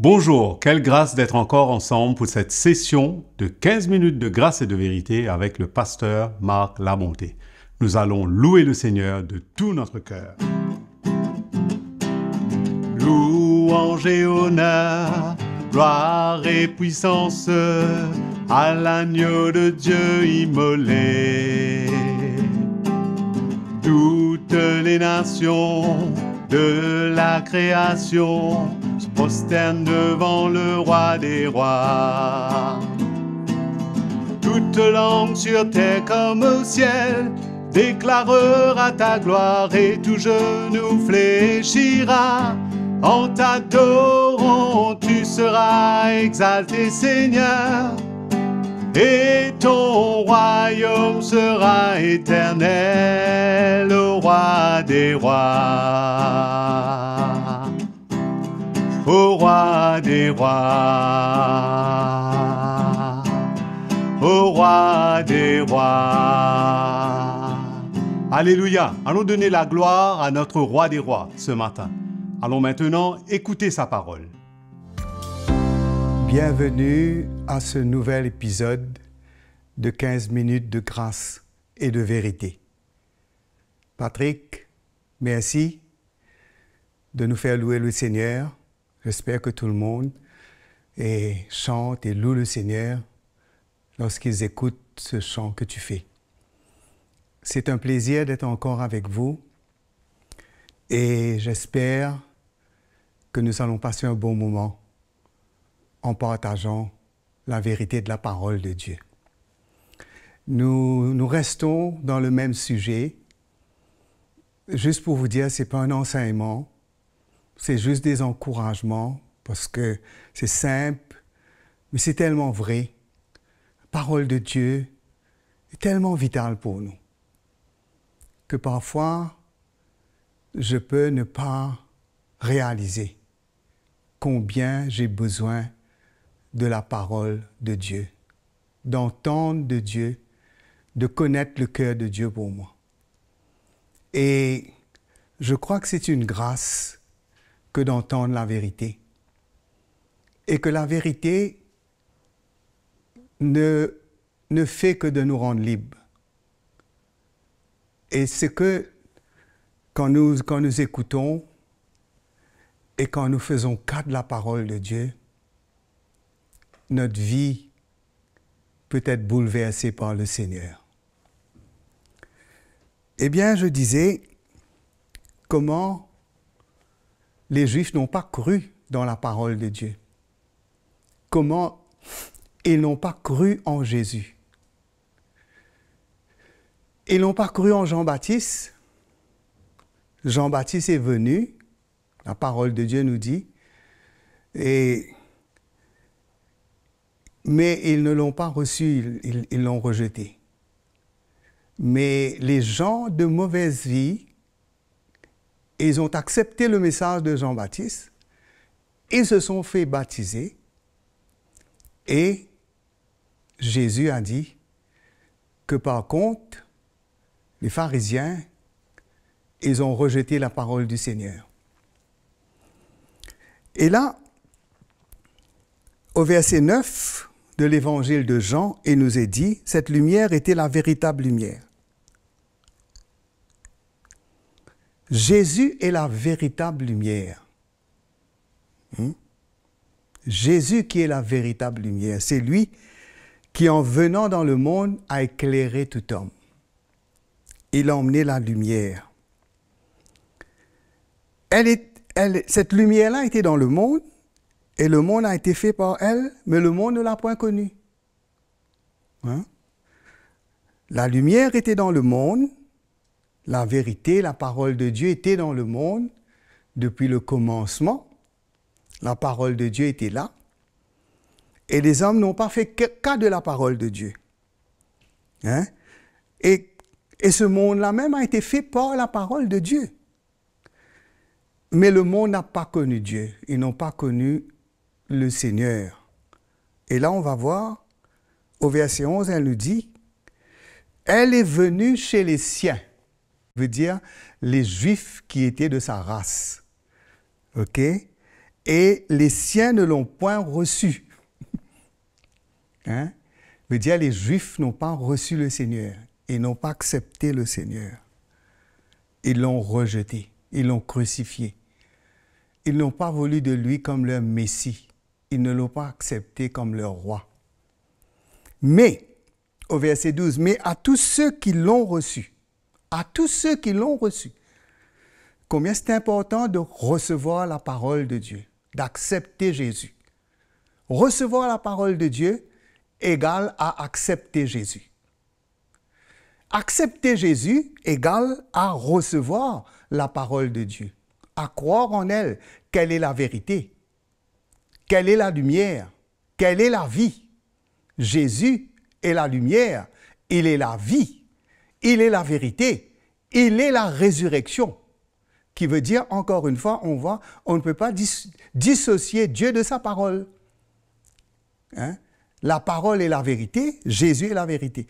Bonjour, quelle grâce d'être encore ensemble pour cette session de 15 minutes de grâce et de vérité avec le pasteur Marc Lamonté. Nous allons louer le Seigneur de tout notre cœur. Louange et honneur, gloire et puissance à l'agneau de Dieu immolé. Toutes les nations de la création se prosternent devant le roi des rois. Toute langue sur terre comme au ciel déclarera ta gloire et tout genou fléchira. En t'adorant, tu seras exalté, Seigneur, et ton royaume sera éternel, au roi des rois, au roi des rois, au roi des rois. Alléluia! Allons donner la gloire à notre roi des rois ce matin. Allons maintenant écouter sa parole. Bienvenue à ce nouvel épisode de 15 minutes de grâce et de vérité. Patrick, merci de nous faire louer le Seigneur. J'espère que tout le monde chante et loue le Seigneur lorsqu'ils écoutent ce chant que tu fais. C'est un plaisir d'être encore avec vous et j'espère que nous allons passer un bon moment en partageant la vérité de la parole de Dieu. Nous restons dans le même sujet. Juste pour vous dire, ce n'est pas un enseignement, c'est juste des encouragements parce que c'est simple, mais c'est tellement vrai. La parole de Dieu est tellement vitale pour nous que parfois, je peux ne pas réaliser combien j'ai besoin de la parole de Dieu, d'entendre de Dieu, de connaître le cœur de Dieu pour moi. Et je crois que c'est une grâce que d'entendre la vérité. Et que la vérité ne fait que de nous rendre libres. Et c'est que quand nous écoutons et quand nous faisons cas de la parole de Dieu, notre vie peut être bouleversée par le Seigneur. Eh bien, je disais, comment les Juifs n'ont pas cru dans la parole de Dieu. Comment ils n'ont pas cru en Jésus. Ils n'ont pas cru en Jean-Baptiste. Jean-Baptiste est venu, la parole de Dieu nous dit, mais ils ne l'ont pas reçu, ils l'ont rejeté. Mais les gens de mauvaise vie, ils ont accepté le message de Jean-Baptiste, ils se sont fait baptiser, et Jésus a dit que par contre, les pharisiens, ils ont rejeté la parole du Seigneur. Et là, au verset 9 de l'évangile de Jean, il nous est dit, cette lumière était la véritable lumière. Jésus est la véritable lumière. Jésus qui est la véritable lumière, c'est lui qui, en venant dans le monde, a éclairé tout homme. Il a emmené la lumière. Cette lumière-là était dans le monde, et le monde a été fait par elle, mais le monde ne l'a point connue. La lumière était dans le monde, la vérité, la parole de Dieu était dans le monde depuis le commencement. La parole de Dieu était là. Et les hommes n'ont pas fait cas de la parole de Dieu. Et ce monde-là même a été fait par la parole de Dieu. Mais le monde n'a pas connu Dieu. Ils n'ont pas connu le Seigneur. Et là, on va voir, au verset 11, elle nous dit, « Elle est venue chez les siens. » veut dire les Juifs qui étaient de sa race. OK? et les siens ne l'ont point reçu. Hein? Veut dire les Juifs n'ont pas reçu le Seigneur. Ils n'ont pas accepté le Seigneur. Ils l'ont rejeté. Ils l'ont crucifié. Ils n'ont pas voulu de lui comme leur Messie. Ils ne l'ont pas accepté comme leur roi. Mais, au verset 12, mais à tous ceux qui l'ont reçu, à tous ceux qui l'ont reçu, combien c'est important de recevoir la parole de Dieu, d'accepter Jésus. Recevoir la parole de Dieu égale à accepter Jésus. Accepter Jésus égale à recevoir la parole de Dieu, à croire en elle. Quelle est la vérité? Quelle est la lumière? Quelle est la vie? Jésus est la lumière, il est la vie, il est la vérité, il est la résurrection. Qui veut dire, encore une fois, on ne peut pas dissocier Dieu de sa parole. Hein? La parole est la vérité, Jésus est la vérité.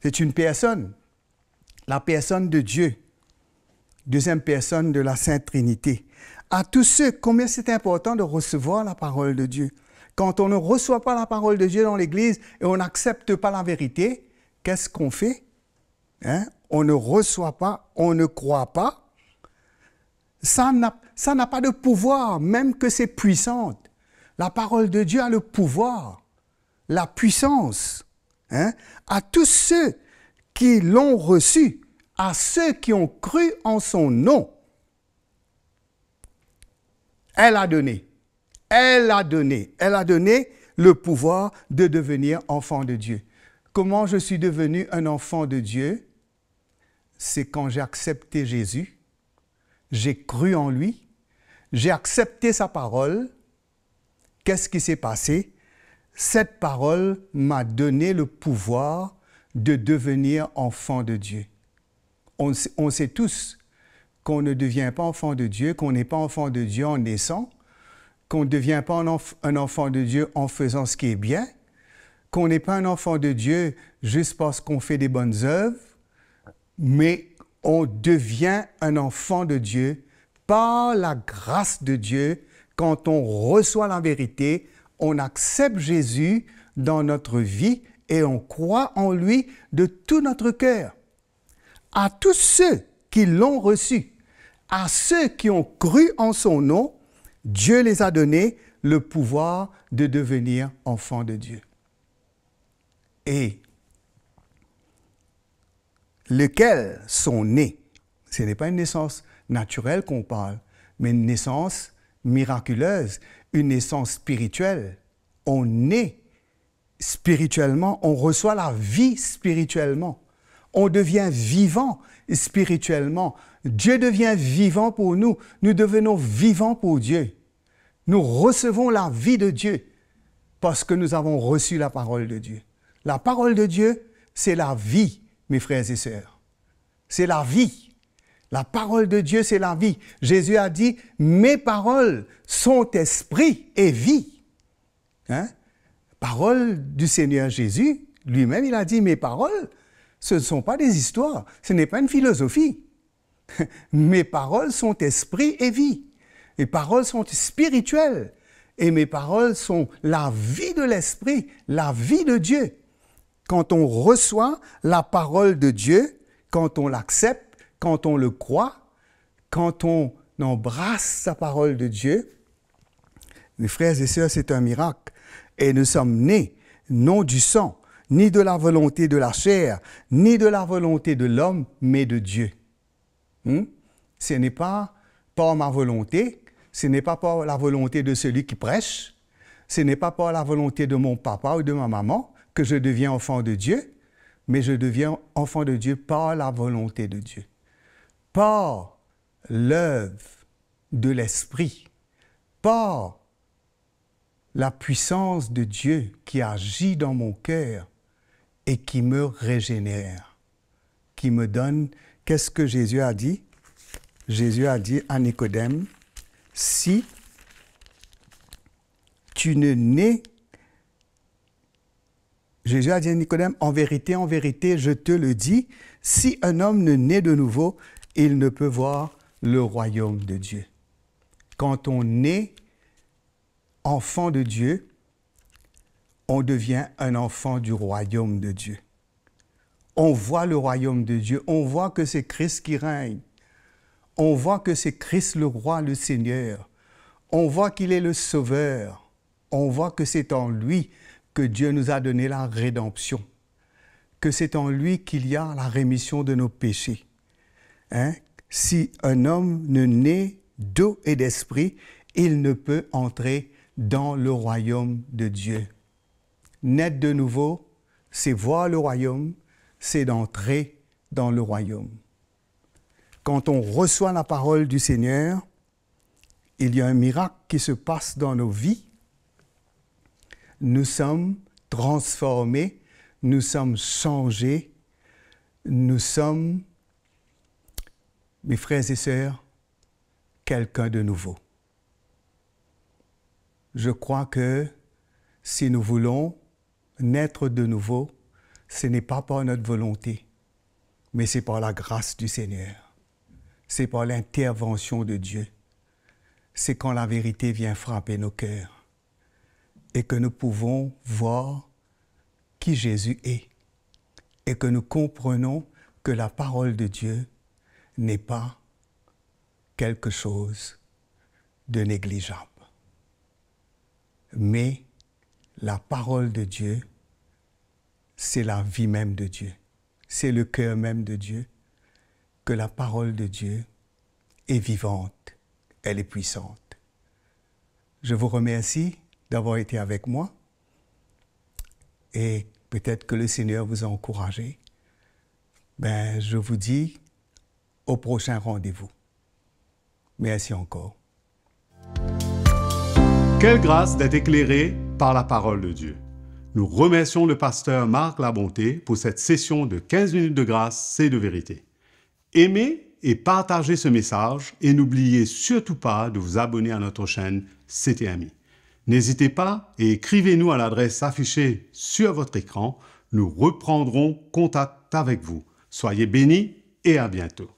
C'est une personne, la personne de Dieu, deuxième personne de la Sainte Trinité. À tous ceux, combien c'est important de recevoir la parole de Dieu. Quand on ne reçoit pas la parole de Dieu dans l'Église et on n'accepte pas la vérité, qu'est-ce qu'on fait? Hein? On ne reçoit pas, on ne croit pas. Ça n'a pas de pouvoir, même que c'est puissante. La parole de Dieu a le pouvoir, la puissance. Hein? À tous ceux qui l'ont reçu, à ceux qui ont cru en son nom, elle a donné le pouvoir de devenir enfant de Dieu. Comment je suis devenu un enfant de Dieu? C'est quand j'ai accepté Jésus, j'ai cru en lui, j'ai accepté sa parole. Qu'est-ce qui s'est passé? Cette parole m'a donné le pouvoir de devenir enfant de Dieu. On sait tous qu'on ne devient pas enfant de Dieu, qu'on n'est pas enfant de Dieu en naissant, qu'on ne devient pas un enfant de Dieu en faisant ce qui est bien, qu'on n'est pas un enfant de Dieu juste parce qu'on fait des bonnes œuvres, mais on devient un enfant de Dieu par la grâce de Dieu. Quand on reçoit la vérité, on accepte Jésus dans notre vie et on croit en lui de tout notre cœur. À tous ceux qui l'ont reçu, à ceux qui ont cru en son nom, Dieu les a donné le pouvoir de devenir enfants de Dieu. Et lesquels sont nés. Ce n'est pas une naissance naturelle qu'on parle, mais une naissance miraculeuse, une naissance spirituelle. On naît spirituellement, on reçoit la vie spirituellement. On devient vivant spirituellement. Dieu devient vivant pour nous. Nous devenons vivants pour Dieu. Nous recevons la vie de Dieu parce que nous avons reçu la parole de Dieu. La parole de Dieu, c'est la vie, mes frères et sœurs. C'est la vie. La parole de Dieu, c'est la vie. Jésus a dit, mes paroles sont esprit et vie. Hein? Parole du Seigneur Jésus, lui-même, il a dit, mes paroles, ce ne sont pas des histoires, ce n'est pas une philosophie. Mes paroles sont esprit et vie. Mes paroles sont spirituelles. Et mes paroles sont la vie de l'esprit, la vie de Dieu. Quand on reçoit la parole de Dieu, quand on l'accepte, quand on le croit, quand on embrasse sa parole de Dieu, mes frères et sœurs, c'est un miracle. Et nous sommes nés, non du sang, ni de la volonté de la chair, ni de la volonté de l'homme, mais de Dieu. Ce n'est pas par ma volonté, ce n'est pas par la volonté de celui qui prêche, ce n'est pas par la volonté de mon papa ou de ma maman que je deviens enfant de Dieu, mais je deviens enfant de Dieu par la volonté de Dieu, par l'œuvre de l'Esprit, par la puissance de Dieu qui agit dans mon cœur et qui me régénère, qui me donne... Qu'est-ce que Jésus a dit? Jésus a dit à Nicodème, si tu ne nais... Jésus a dit à Nicodème, en vérité, je te le dis, si un homme ne naît de nouveau, il ne peut voir le royaume de Dieu. Quand on naît enfant de Dieu, on devient un enfant du royaume de Dieu. On voit le royaume de Dieu, on voit que c'est Christ qui règne. On voit que c'est Christ le roi, le Seigneur. On voit qu'il est le Sauveur. On voit que c'est en lui que Dieu nous a donné la rédemption, que c'est en lui qu'il y a la rémission de nos péchés. Si un homme ne naît d'eau et d'esprit, il ne peut entrer dans le royaume de Dieu. Naître de nouveau, c'est voir le royaume, c'est d'entrer dans le royaume. Quand on reçoit la parole du Seigneur, il y a un miracle qui se passe dans nos vies. Nous sommes transformés, nous sommes changés, nous sommes, mes frères et sœurs, quelqu'un de nouveau. Je crois que si nous voulons naître de nouveau, ce n'est pas par notre volonté, mais c'est par la grâce du Seigneur. C'est par l'intervention de Dieu. C'est quand la vérité vient frapper nos cœurs et que nous pouvons voir qui Jésus est et que nous comprenons que la parole de Dieu n'est pas quelque chose de négligeable. Mais la parole de Dieu, c'est la vie même de Dieu. C'est le cœur même de Dieu. Que la parole de Dieu est vivante, elle est puissante. Je vous remercie d'avoir été avec moi et peut-être que le Seigneur vous a encouragé. Je vous dis au prochain rendez-vous. Merci encore. Quelle grâce d'être éclairé par la parole de Dieu. Nous remercions le pasteur Marc Labonté pour cette session de 15 minutes de grâce et de vérité. Aimez et partagez ce message et n'oubliez surtout pas de vous abonner à notre chaîne CTMI. N'hésitez pas et écrivez-nous à l'adresse affichée sur votre écran. Nous reprendrons contact avec vous. Soyez bénis et à bientôt.